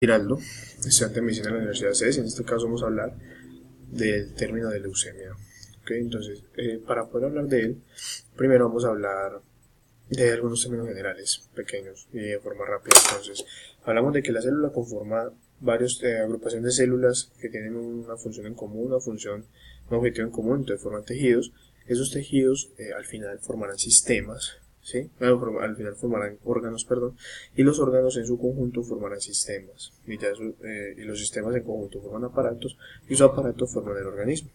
Giraldo, estudiante de medicina de la Universidad de CES. En este caso vamos a hablar del término de leucemia. ¿Okay? Entonces, para poder hablar de él, primero vamos a hablar de algunos términos generales, pequeños y de forma rápida. Entonces, hablamos de que la célula conforma varias agrupaciones de células que tienen una función en común, un objetivo en común, entonces forman tejidos. Esos tejidos al final formarán sistemas, ¿sí? Al final formarán órganos, perdón, y los órganos en su conjunto formarán sistemas, y los sistemas en conjunto forman aparatos, y esos aparatos forman el organismo.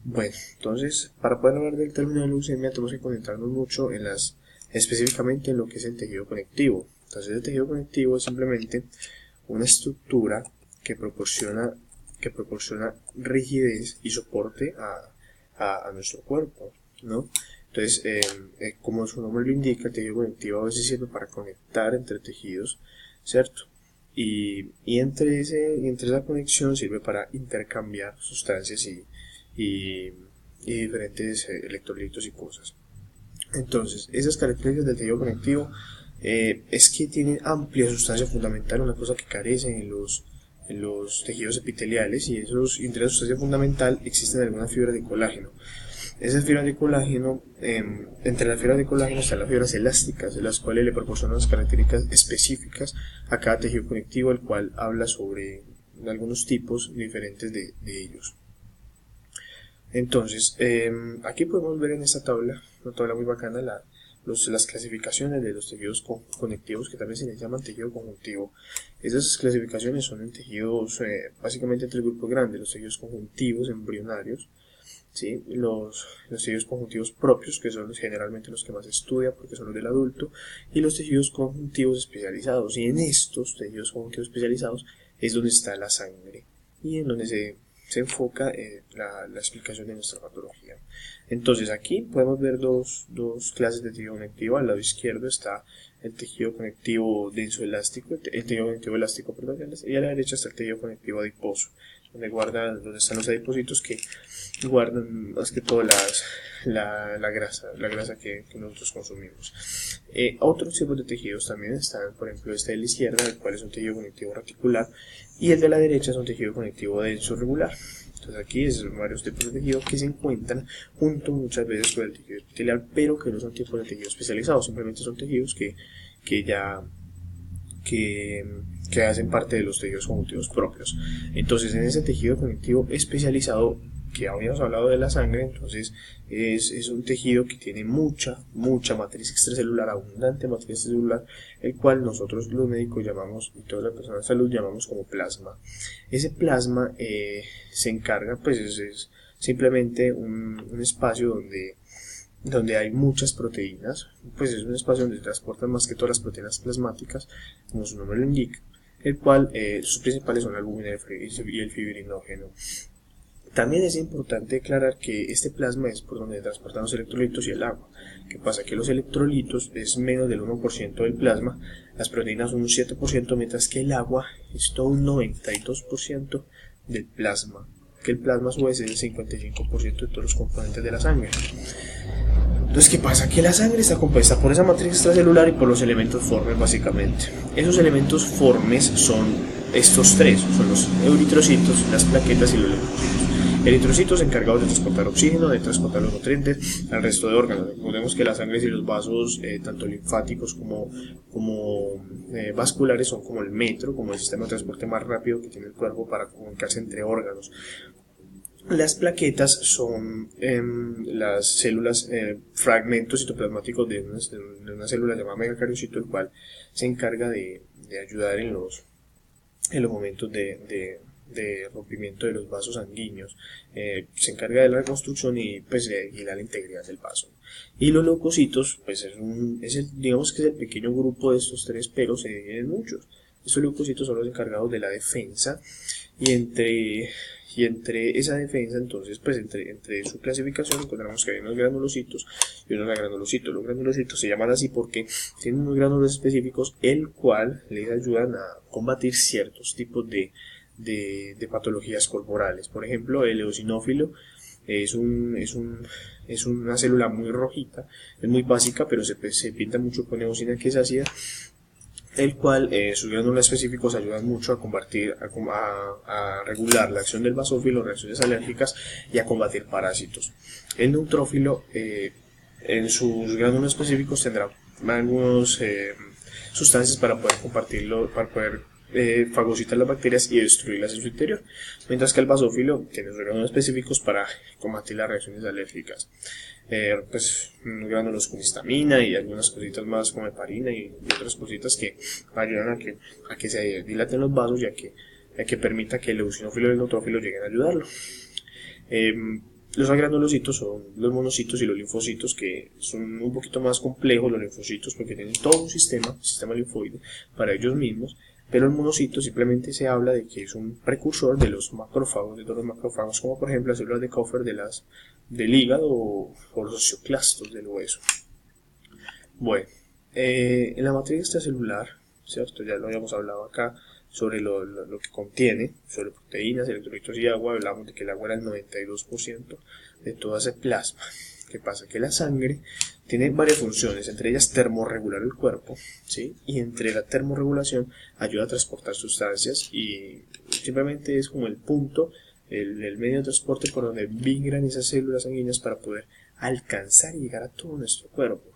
Bueno, entonces, para poder hablar del término de leucemia tenemos que concentrarnos mucho específicamente en lo que es el tejido conectivo. Entonces, el tejido conectivo es simplemente una estructura que proporciona rigidez y soporte a nuestro cuerpo, ¿no? Entonces, como su nombre lo indica, el tejido conectivo a veces sirve para conectar entre tejidos, ¿cierto? Y entre esa conexión sirve para intercambiar sustancias y, y diferentes electrolitos y cosas. Entonces, esas características del tejido conectivo es que tiene amplia sustancia fundamental, una cosa que carece en los tejidos epiteliales, y entre la sustancia fundamental existen algunas fibras de colágeno. Esas fibras de colágeno, entre las fibras de colágeno están las fibras elásticas, de las cuales le proporcionan las características específicas a cada tejido conectivo, el cual habla sobre algunos tipos diferentes de ellos. Entonces, aquí podemos ver en esta tabla, una tabla muy bacana, las clasificaciones de los tejidos conectivos, que también se les llama tejido conjuntivo. Esas clasificaciones son en tejidos, básicamente tres grupos grandes: los tejidos conjuntivos embrionarios, ¿sí? Los tejidos conjuntivos propios, que son generalmente los que más se estudia porque son los del adulto, y los tejidos conjuntivos especializados. Y en estos tejidos conjuntivos especializados es donde está la sangre y en donde se enfoca la explicación de nuestra patología. Entonces aquí podemos ver dos clases de tejido conectivo. Al lado izquierdo está el tejido conectivo denso elástico, el tejido conectivo elástico, perdón, y a la derecha está el tejido conectivo adiposo, donde están los adipocitos que guardan más que todo la grasa que nosotros consumimos. Otros tipos de tejidos también están, por ejemplo, este de la izquierda, el cual es un tejido conectivo reticular, y el de la derecha es un tejido conectivo denso regular. Entonces aquí son varios tipos de tejido que se encuentran junto muchas veces con el tejido epitelial, pero que no son tipos de tejido especializados, simplemente son tejidos que hacen parte de los tejidos conjuntivos propios. Entonces, en ese tejido conectivo especializado que habíamos hablado de la sangre, entonces es un tejido que tiene mucha matriz extracelular, abundante matriz extracelular, el cual nosotros los médicos llamamos, y todas las personas de salud llamamos como plasma. Ese plasma se encarga, pues es simplemente un espacio donde hay muchas proteínas, pues es un espacio donde se transportan más que todas las proteínas plasmáticas, como su nombre lo indica, el cual sus principales son la albúmina y el fibrinógeno. También es importante aclarar que este plasma es por donde transportan los electrolitos y el agua. ¿Qué pasa? Que los electrolitos es menos del 1% del plasma, las proteínas son un 7%, mientras que el agua es todo un 92% del plasma, que el plasma a su vez es el 55% de todos los componentes de la sangre. Entonces, ¿qué pasa? Que la sangre está compuesta por esa matriz extracelular y por los elementos formes, básicamente. Esos elementos formes son estos tres: son los eritrocitos, las plaquetas y los leucocitos. Eritrocitos encargados de transportar oxígeno, de transportar los nutrientes al resto de órganos. Recordemos que la sangre y los vasos, tanto linfáticos como vasculares, son como el metro, como el sistema de transporte más rápido que tiene el cuerpo para comunicarse entre órganos. Las plaquetas son las células, fragmentos citoplasmáticos de una célula llamada megacariocito, el cual se encarga de ayudar en los momentos de rompimiento de los vasos sanguíneos. Se encarga de la reconstrucción y pues de la integridad del vaso. Y los leucocitos, pues digamos que es el pequeño grupo de estos tres, pero se dividen en muchos. Estos leucocitos son los encargados de la defensa, y entre esa defensa, entonces, pues entre su clasificación encontramos que hay unos granulocitos y unos agranulocitos. Los granulocitos se llaman así porque tienen unos gránulos específicos, el cual les ayudan a combatir ciertos tipos de patologías corporales. Por ejemplo, el eosinófilo es una célula muy rojita, es muy básica, pero se pinta mucho con eosina, que es ácida, el cual sus gránulos específicos ayudan mucho a combatir, a regular la acción del basófilo, reacciones alérgicas y a combatir parásitos. El neutrófilo en sus gránulos específicos tendrá algunas sustancias para poder compartirlo, para poder fagocitar las bacterias y destruirlas en su interior, mientras que el basófilo tiene sus gránulos específicos para combatir las reacciones alérgicas. Pues gránulos con histamina y algunas cositas más como heparina y otras cositas que ayudan a que se dilaten los vasos y a que permita que el eosinófilo y el neutrófilo lleguen a ayudarlo. Los granulocitos son los monocitos y los linfocitos, que son un poquito más complejos los linfocitos porque tienen todo un sistema linfoide para ellos mismos, pero el monocito simplemente se habla de que es un precursor de los macrófagos, de todos los macrófagos, como por ejemplo las células de Kupffer del hígado o los osteoclastos del hueso. Bueno, en la matriz extracelular, ¿cierto? Ya lo habíamos hablado acá sobre lo que contiene, sobre proteínas, electrolitos y agua. Hablamos de que el agua era el 92% de todo ese plasma. ¿Qué pasa? Que la sangre tiene varias funciones, entre ellas termorregular el cuerpo, ¿sí? Y entre la termorregulación ayuda a transportar sustancias y simplemente es como el punto, el medio de transporte por donde migran esas células sanguíneas para poder alcanzar y llegar a todo nuestro cuerpo.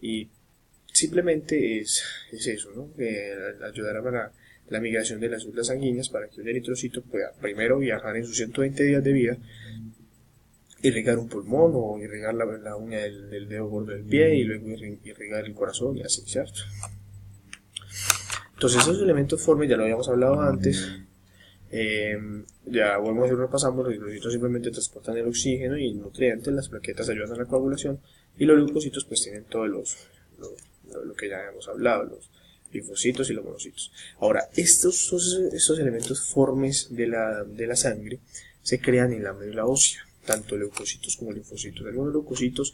Y simplemente es eso, ¿no? Ayudar para la migración de las células sanguíneas para que un eritrocito pueda primero viajar en sus 120 días de vida, irrigar un pulmón o irrigar la uña del dedo gordo del pie y luego irrigar el corazón y así, ¿cierto? Entonces esos elementos forman, ya lo habíamos hablado antes, ya volvemos y repasamos. Los eritrocitos simplemente transportan el oxígeno y nutrientes, las plaquetas ayudan a la coagulación y los leucocitos pues tienen todo lo que ya habíamos hablado, los linfocitos y los monocitos. Ahora, estos elementos formes de la sangre se crean en la médula ósea, tanto leucocitos como linfocitos. Algunos leucocitos,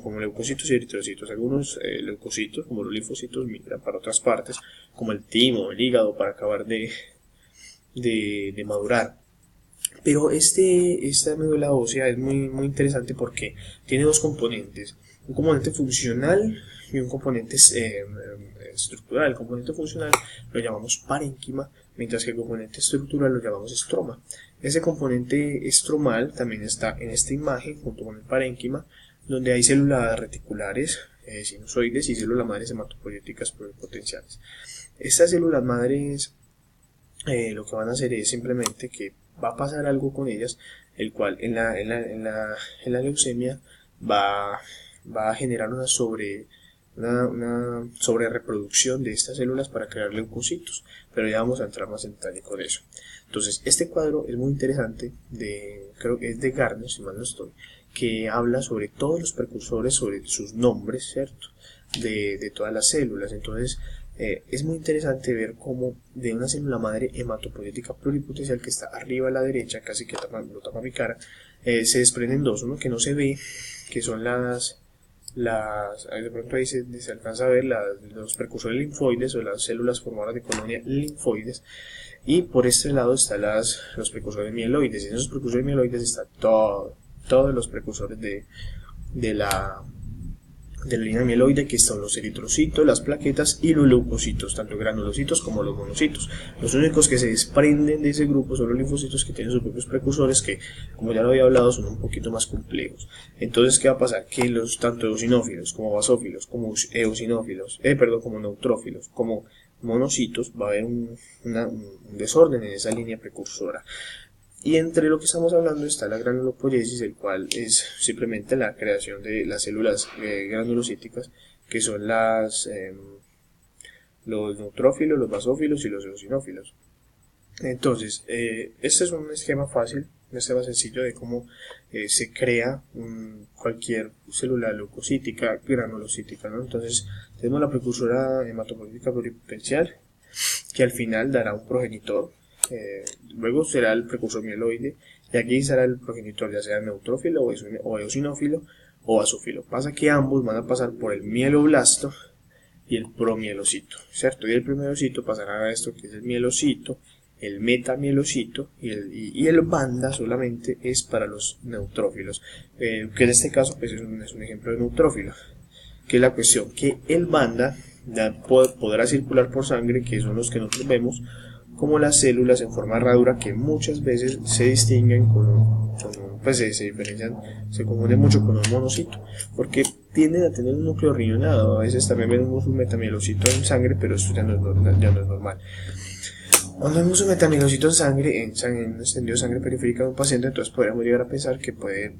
como leucocitos y eritrocitos. Algunos leucocitos, como los linfocitos, migran para otras partes, como el timo, el hígado, para acabar de madurar. Pero esta médula ósea es muy interesante porque tiene dos componentes: un componente funcional y un componente estructural. El componente funcional lo llamamos parénquima, mientras que el componente estructural lo llamamos estroma. Ese componente estromal también está en esta imagen junto con el parénquima, donde hay células reticulares, sinusoides y células madres hematopoyéticas pluripotenciales. Estas células madres lo que van a hacer es simplemente que va a pasar algo con ellas, el cual en la leucemia va a generar una sobrereproducción de estas células para crear leucocitos, pero ya vamos a entrar más en detalle con eso. Entonces, este cuadro es muy interesante, creo que es de Gardner, si mal no estoy, que habla sobre todos los precursores, sobre sus nombres, ¿cierto?, de todas las células. Entonces, es muy interesante ver cómo de una célula madre hematopoyética pluripotencial que está arriba a la derecha, casi que lo tapa mi cara, se desprenden dos, uno que no se ve, que son de pronto ahí se alcanza a ver los precursores linfoides o las células formadoras de colonia linfoides, y por este lado están los precursores mieloides, y en esos precursores mieloides están todos los precursores de la línea mieloide, que son los eritrocitos, las plaquetas y los leucocitos, tanto granulocitos como los monocitos. Los únicos que se desprenden de ese grupo son los linfocitos, que tienen sus propios precursores, que, como ya lo había hablado, son un poquito más complejos. Entonces, ¿qué va a pasar? Que tanto eosinófilos como basófilos, como como neutrófilos, como monocitos, va a haber un desorden en esa línea precursora. Y entre lo que estamos hablando está la granulopoiesis, el cual es simplemente la creación de las células granulocíticas, que son los neutrófilos, los basófilos y los eosinófilos. Entonces, este es un esquema fácil, un esquema sencillo de cómo se crea cualquier célula leucocítica, granulocítica, ¿no? Entonces, tenemos la precursora hematopoyética pluripotencial, que al final dará un progenitor. Luego será el precursor mieloide, y aquí será el progenitor, ya sea neutrófilo o eosinófilo o basófilo. Pasa que ambos van a pasar por el mieloblasto y el promielocito, ¿cierto? Y el promielocito pasará a esto que es el mielocito, el metamielocito, y el banda solamente es para los neutrófilos, que en este caso pues es un ejemplo de neutrófilo. Que es la cuestión, que el banda podrá circular por sangre, que son los que nosotros vemos como las células en forma de herradura, que muchas veces se distinguen pues se diferencian, se confunden mucho con un monocito, porque tienden a tener un núcleo riñonado. A veces también vemos un metamielocito en sangre, pero esto ya no es normal. Cuando vemos un metamielocito en sangre, en un extendido de sangre periférica de un paciente, entonces podríamos llegar a pensar que puede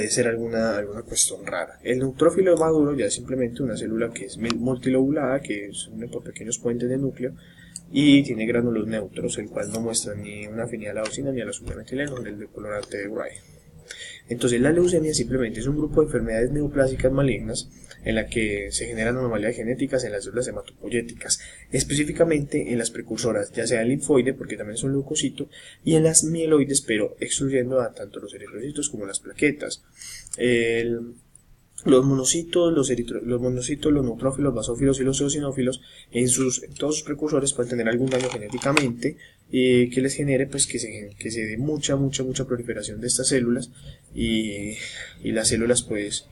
ser alguna cuestión rara. El neutrófilo maduro ya es simplemente una célula que es multilobulada, que se une por pequeños puentes de núcleo y tiene gránulos neutros, el cual no muestra ni una afinidad a la leucina ni a la supermetileno, el de colorante de Gray. Entonces la leucemia simplemente es un grupo de enfermedades neoplásicas malignas en la que se generan anomalías genéticas en las células hematopoyéticas, específicamente en las precursoras, ya sea el linfoide, porque también es un leucocito, y en las mieloides, pero excluyendo a tanto los eritrocitos como las plaquetas. Los monocitos, los neutrófilos, basófilos y los eosinófilos, en todos sus precursores pueden tener algún daño genéticamente que les genere pues que se dé mucha proliferación de estas células y las células pues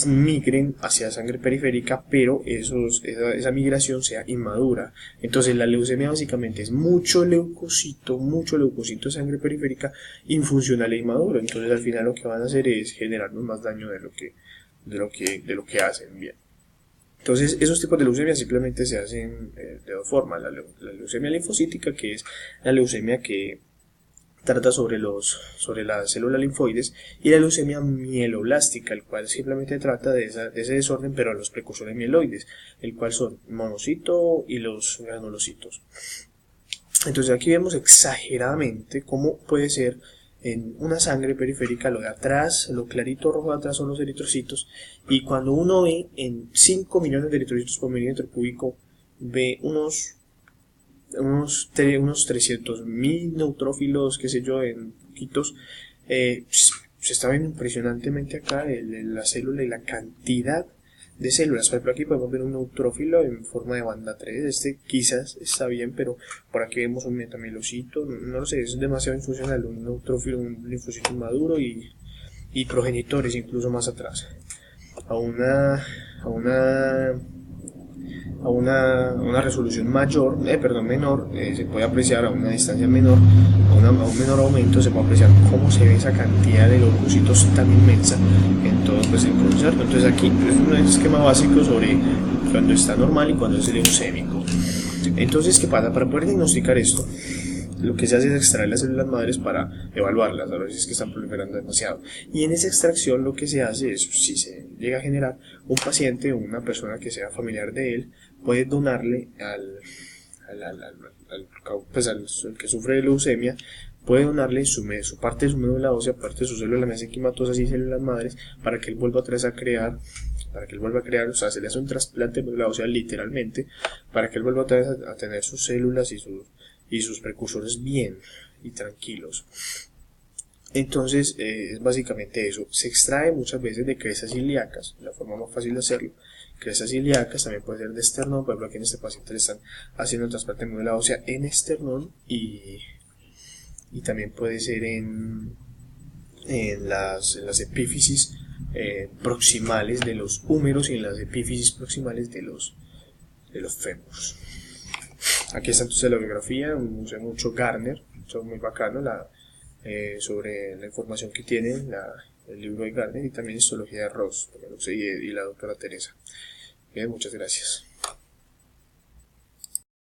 migren hacia sangre periférica, pero esa migración sea inmadura. Entonces la leucemia básicamente es mucho leucocito de sangre periférica infuncional e inmaduro. Entonces al final lo que van a hacer es generarnos más daño de lo que hacen bien. Entonces esos tipos de leucemia simplemente se hacen de dos formas: la leucemia linfocítica, que es la leucemia que trata sobre las células linfoides, y la leucemia mieloblástica, el cual simplemente trata de ese desorden, pero a los precursores mieloides, el cual son monocito y los granulocitos. Entonces aquí vemos exageradamente cómo puede ser en una sangre periférica lo de atrás, lo clarito rojo de atrás son los eritrocitos, y cuando uno ve en 5 millones de eritrocitos por milímetro cúbico, ve unos 300.000 neutrófilos, qué sé yo, en poquitos. Se está viendo impresionantemente acá la célula y la cantidad de células. Por ejemplo, aquí podemos ver un neutrófilo en forma de banda 3. Este quizás está bien, pero por aquí vemos un metamielocito. No lo sé, es demasiado infuncional. Un neutrófilo, un linfocito inmaduro y progenitores incluso más atrás. A una resolución menor, se puede apreciar a una distancia menor, a un menor aumento, se puede apreciar cómo se ve esa cantidad de leucocitos tan inmensa en todo pues, el concierto. Entonces aquí es un esquema básico sobre cuando está normal y cuando es leucémico. Entonces, ¿qué pasa? Para poder diagnosticar esto, lo que se hace es extraer las células madres para evaluarlas, a ver si es que están proliferando demasiado. Y en esa extracción lo que se hace es, si se llega a generar, un paciente o una persona que sea familiar de él puede donarle al que sufre de leucemia, puede donarle su parte de su médula ósea, parte de su célula mesenquimatosas y células madres, para que él vuelva otra vez a crear, o sea, se le hace un trasplante de médula ósea literalmente, para que él vuelva otra vez a tener sus células y sus precursores bien y tranquilos. Entonces es básicamente eso. Se extrae muchas veces de crestas ilíacas, la forma más fácil de hacerlo. Crestas ilíacas, también puede ser de esternón. Por ejemplo, aquí en este paciente le están haciendo un trasplante de médula ósea en esternón, y también puede ser en las epífisis proximales de los húmeros y en las epífisis proximales de los fémurs. Aquí está entonces la bibliografía, usé mucho Garner, eso es muy bacano, sobre la información que tiene el libro de Garner, y también histología de Ross, y la doctora Teresa. Bien, muchas gracias.